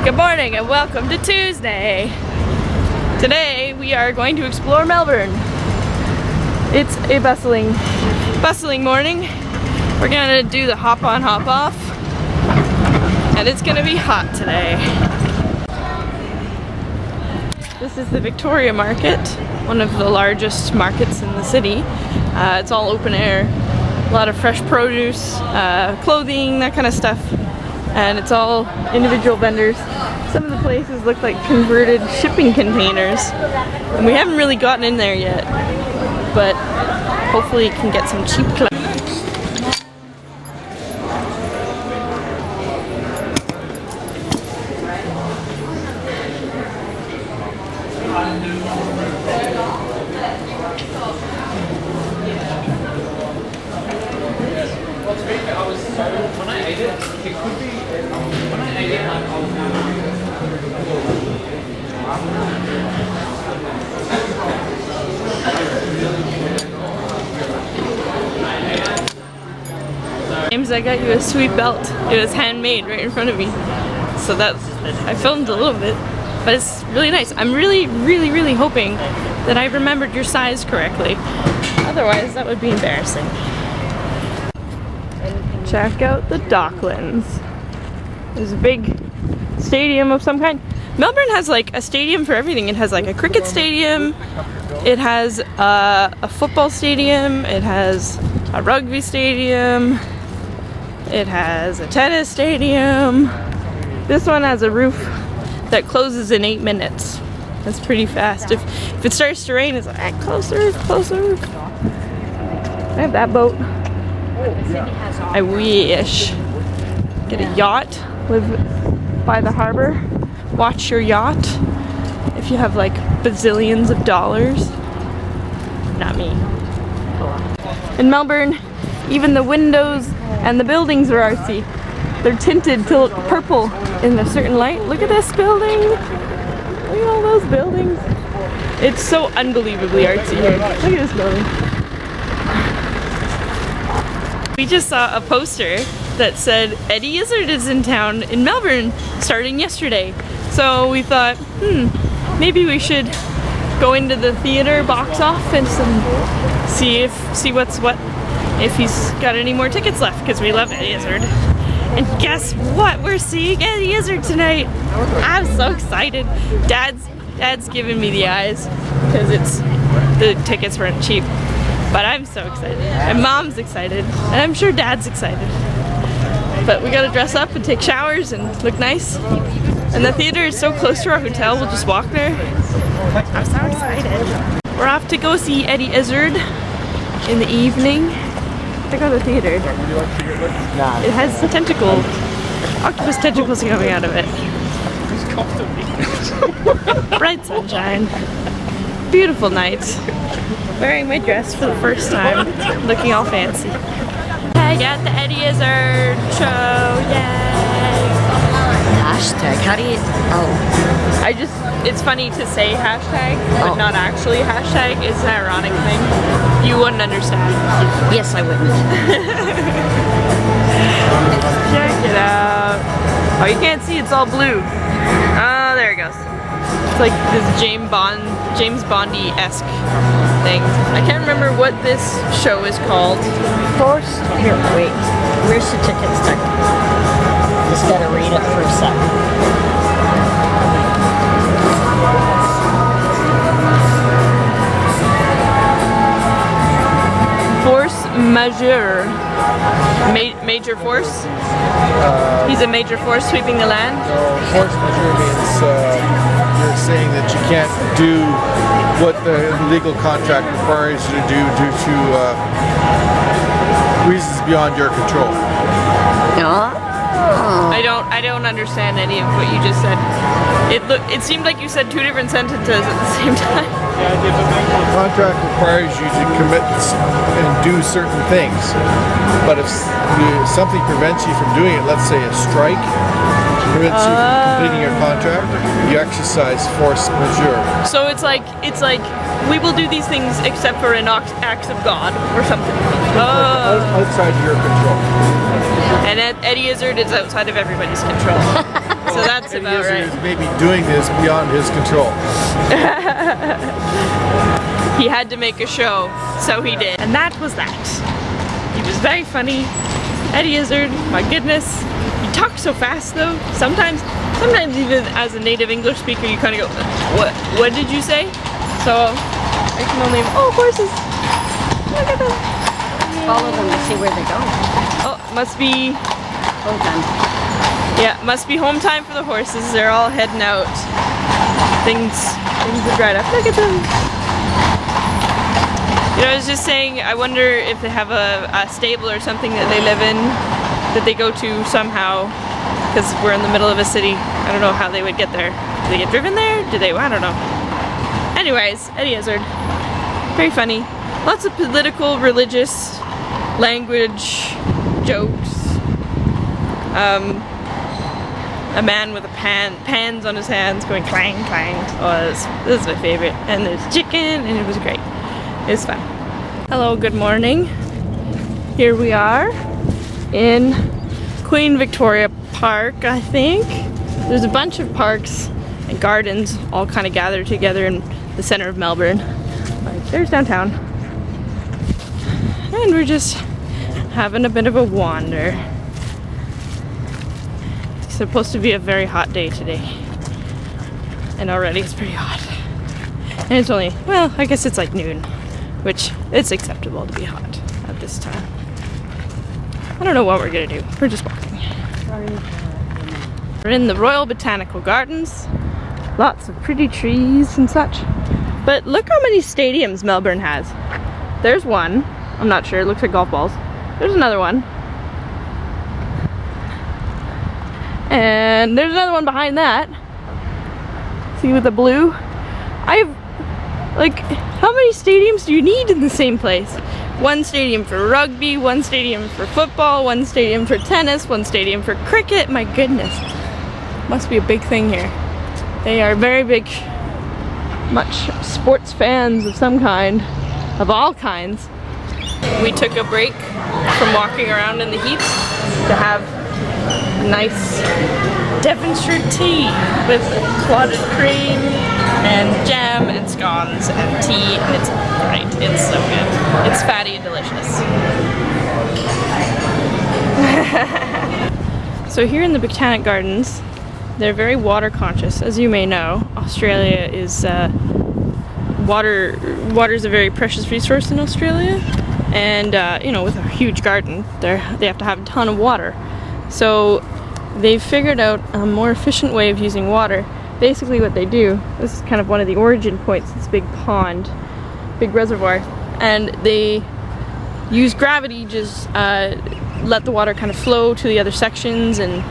Good morning and welcome to Tuesday. Today we are going to explore Melbourne. It's a bustling morning. We're gonna do the hop on, hop off, and it's gonna be hot today. This is the Victoria Market, one of the largest markets in the city. It's all open air, a lot of fresh produce, clothing, that kind of stuff. And it's all individual vendors. Some of the places look like converted shipping containers. And we haven't really gotten in there yet, but hopefully you can get some cheap clothes. When I ate it, it could be. When I ate it, James, I got you a sweet belt. It was handmade right in front of me. So I filmed a little bit, but it's really nice. I'm really hoping that I remembered your size correctly. Otherwise, that would be embarrassing. Check out the Docklands. There's a big stadium of some kind. Melbourne has like a stadium for everything. It has like a cricket stadium, it has a football stadium, it has a rugby stadium, it has a tennis stadium. This one has a roof that closes in 8 minutes. That's pretty fast. If it starts to rain, it's like closer. I have that boat. I wish. Get a yacht, live by the harbor, watch your yacht. If you have like bazillions of dollars. Not me. In Melbourne, even the windows and the buildings are artsy. They're tinted to purple in a certain light. Look at this building. Look at all those buildings. It's so unbelievably artsy here. Look at this building. We just saw a poster that said Eddie Izzard is in town in Melbourne starting yesterday. So we thought, maybe we should go into the theater box office and see what's what, if he's got any more tickets left, because we love Eddie Izzard. And guess what? We're seeing Eddie Izzard tonight. I'm so excited. Dad's giving me the eyes because the tickets weren't cheap. But I'm so excited, and Mom's excited, and I'm sure Dad's excited. But we gotta dress up and take showers and look nice. And the theater is so close to our hotel, we'll just walk there. I'm so excited. We're off to go see Eddie Izzard in the evening. Check out the theater. It has octopus tentacles coming out of it. Bright sunshine. Beautiful night. Wearing my dress for the first time, looking all fancy. I got the Eddie Izzard show, yay! Hashtag, how do you, it's funny to say hashtag, but not actually hashtag. It's an ironic thing. You wouldn't understand. Yes, I wouldn't. Check it out. Oh, you can't see, it's all blue. Oh, there it goes. It's like this James Bondy-esque thing. I can't remember what this show is called. Forced, here, wait, where's the ticket stuck? Just gotta read it for a second. Force majeure. Major force? He's a major force sweeping the land? No, force majeure means you're saying that you can't do what the legal contract requires you to do due to reasons beyond your control. I don't understand any of what you just said. It seemed like you said two different sentences at the same time. The contract requires you to commit and do certain things, but if something prevents you from doing it, let's say a strike prevents you from completing your contract, you exercise force majeure. So it's like we will do these things except for in acts of God or something. Outside of your control. And Eddie Izzard is outside of everybody's control. So that's Eddie about Izzard right. is maybe doing this beyond his control. He had to make a show, so he did. And that was that. He was very funny. Eddie Izzard, my goodness. He talks so fast though. Sometimes even as a native English speaker, you kind of go, what did you say? So I can only, oh, horses. Look at them. Follow them to see where they go. Oh, must be, Hold on. yeah, must be home time for the horses. They're all heading out. Things are dried up. Look at them. You know, I was just saying, I wonder if they have a stable or something that they live in, that they go to somehow, because we're in the middle of a city. I don't know how they would get there. Do they get driven there? Do they? I don't know. Anyways, Eddie Izzard. Very funny. Lots of political, religious, language, jokes. A man with pans on his hands going clang, clang. Oh, this is my favorite. And there's chicken, and it was great. It was fun. Hello, good morning. Here we are in Queen Victoria Park, I think. There's a bunch of parks and gardens all kind of gathered together in the center of Melbourne. Like, there's downtown. And we're just having a bit of a wander. It's supposed to be a very hot day today. And already it's pretty hot. And it's only, well, I guess it's like noon, which it's acceptable to be hot at this time. I don't know what we're gonna do. We're just walking. We're in the Royal Botanical Gardens. Lots of pretty trees and such. But look how many stadiums Melbourne has. There's one. I'm not sure. It looks like golf balls. There's another one. And there's another one behind that. See with the blue? Like, how many stadiums do you need in the same place? One stadium for rugby, one stadium for football, one stadium for tennis, one stadium for cricket. My goodness. Must be a big thing here. They are very big, much sports fans of some kind, of all kinds. We took a break from walking around in the heat to have a nice Devonshire tea with clotted cream and jam and scones and tea, and it's great. It's so good. It's fatty and delicious. So here in the Botanic Gardens, they're very water conscious. As you may know, Australia is water is a very precious resource in Australia, and you know, with a huge garden, they have to have a ton of water. So they've figured out a more efficient way of using water. Basically what they do, this is kind of one of the origin points, this big pond, big reservoir, and they use gravity, just let the water kind of flow to the other sections and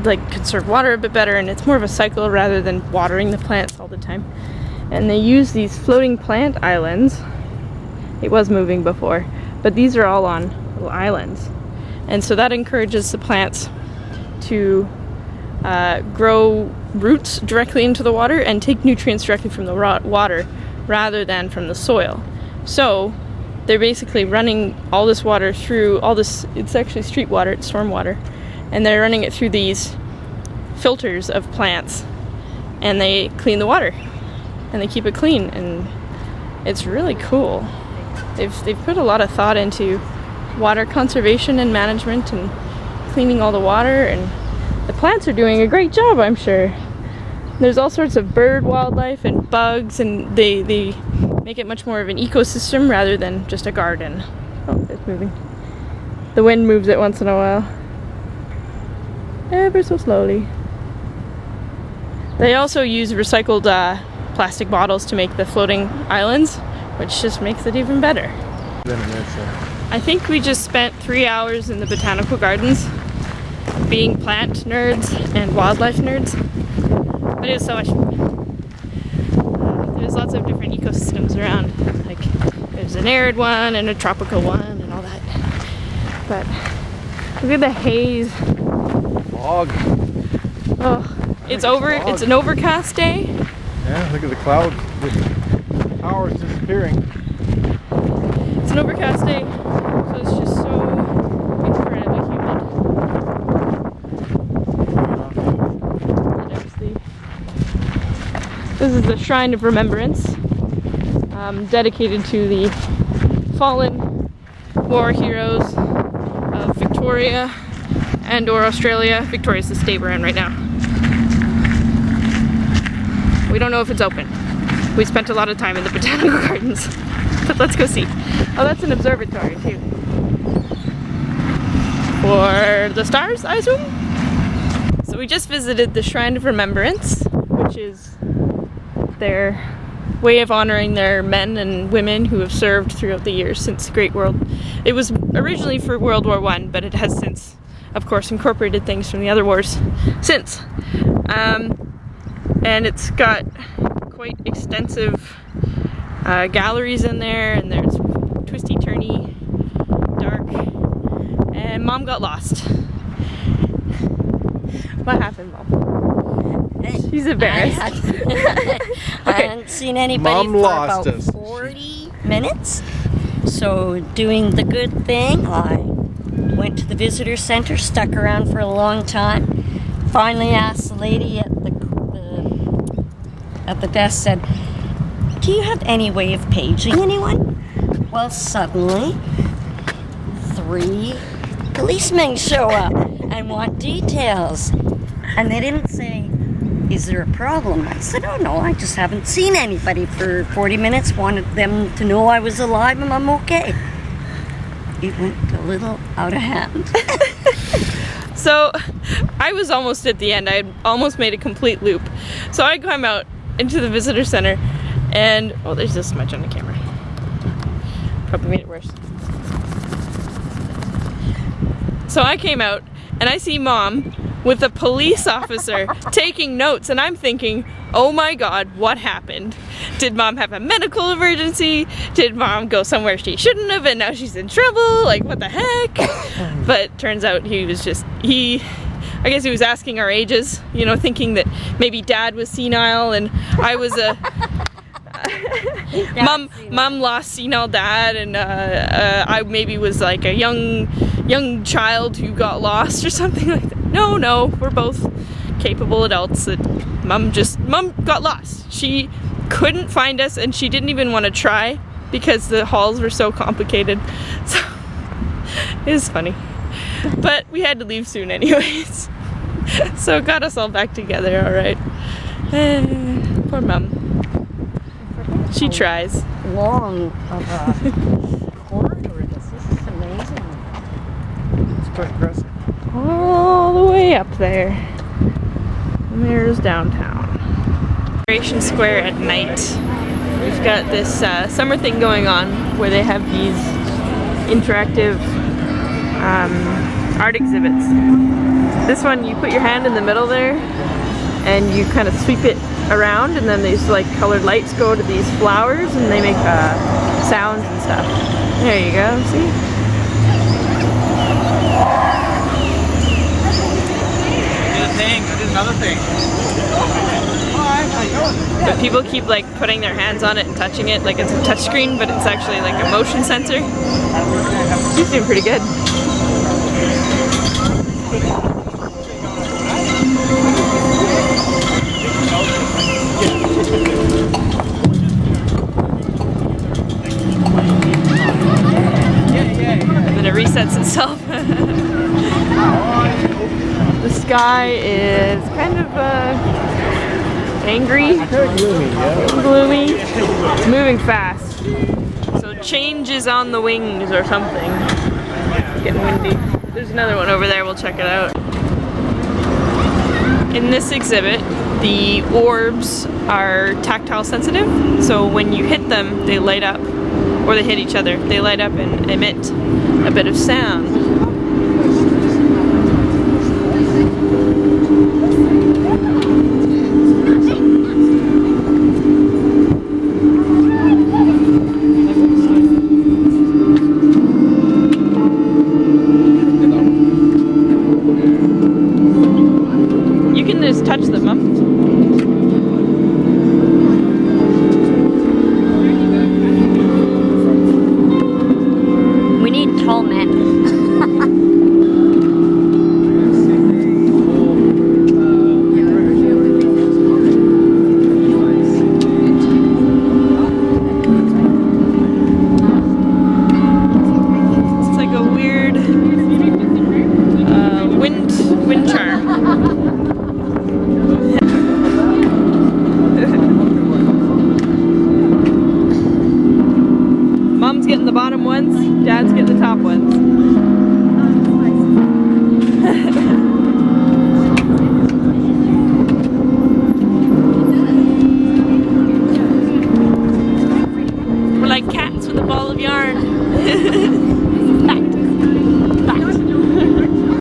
like conserve water a bit better, and it's more of a cycle rather than watering the plants all the time. And they use these floating plant islands. It was moving before, but these are all on little islands. And so that encourages the plants to grow roots directly into the water and take nutrients directly from the water rather than from the soil. So they're basically running all this water through all this, it's actually street water, it's storm water, and they're running it through these filters of plants, and they clean the water and they keep it clean, and it's really cool. They've put a lot of thought into water conservation and management and cleaning all the water, and the plants are doing a great job, I'm sure. There's all sorts of bird wildlife and bugs, and they make it much more of an ecosystem rather than just a garden. Oh, it's moving. The wind moves it once in a while. Ever so slowly. They also use recycled plastic bottles to make the floating islands, which just makes it even better. I think we just spent 3 hours in the botanical gardens being plant nerds and wildlife nerds, but it was so much fun. There's lots of different ecosystems around, like there's an arid one and a tropical one and all that, but look at the haze. Fog. Oh, it's over. It's an overcast day. Yeah, look at the cloud. The power is disappearing. It's an overcast day, so it's just so incredibly humid. This is the Shrine of Remembrance, dedicated to the fallen war heroes of Victoria and/or Australia. Victoria's the state we're in right now. We don't know if it's open. We spent a lot of time in the botanical gardens, but let's go see. Oh, that's an observatory too. For the stars, I assume? So we just visited the Shrine of Remembrance, which is their way of honoring their men and women who have served throughout the years since the Great World. It was originally for World War I, but it has since, of course, incorporated things from the other wars since. And it's got quite extensive galleries in there, and there's twisty, turny, dark, and Mom got lost. What happened, Mom? She's embarrassed. I hadn't seen anybody Mom for lost about us. 40 minutes. So doing the good thing, I went to the visitor center, stuck around for a long time. Finally asked the lady at the desk, said, "Do you have any way of paging anyone?" Well, suddenly 3 policemen show up and want details. And they didn't say, "Is there a problem?" I said, "Oh no, I just haven't seen anybody for 40 minutes. Wanted them to know I was alive and I'm okay." It went a little out of hand. So I was almost at the end. I had almost made a complete loop. So I come out into the visitor center and, oh, there's this much on the camera. Probably made it worse. So I came out and I see Mom with a police officer taking notes, and I'm thinking, oh my God, what happened? Did Mom have a medical emergency? Did Mom go somewhere she shouldn't have and now she's in trouble? Like, what the heck? But turns out he was just, I guess he was asking our ages, you know, thinking that maybe Dad was senile and I was a Mom lost senile dad, and I maybe was like a young child who got lost or something like that. No, we're both capable adults. That Mom got lost. She couldn't find us, and she didn't even want to try because the halls were so complicated. So it was funny, but we had to leave soon anyways. So it got us all back together, all right. Poor Mom. She tries. Long of a corridor. This is amazing. It's quite impressive. All the way up there. And there's downtown. Celebration Square at night. We've got this summer thing going on where they have these interactive art exhibits. This one, you put your hand in the middle there and you kind of sweep it around, and then these like colored lights go to these flowers and they make sounds and stuff. There you go, see? There's another thing. But people keep like putting their hands on it and touching it like it's a touch screen, but it's actually like a motion sensor. He's doing pretty good. And then it resets itself. The sky is kind of angry, gloomy. It's moving fast. So change is on the wings or something. It's getting windy. There's another one over there, we'll check it out. In this exhibit, the orbs are tactile sensitive, so when you hit them, they light up, or they hit each other, they light up and emit a bit of sound. You can just touch them, huh? We need tall men. bottom ones, dads get the top ones.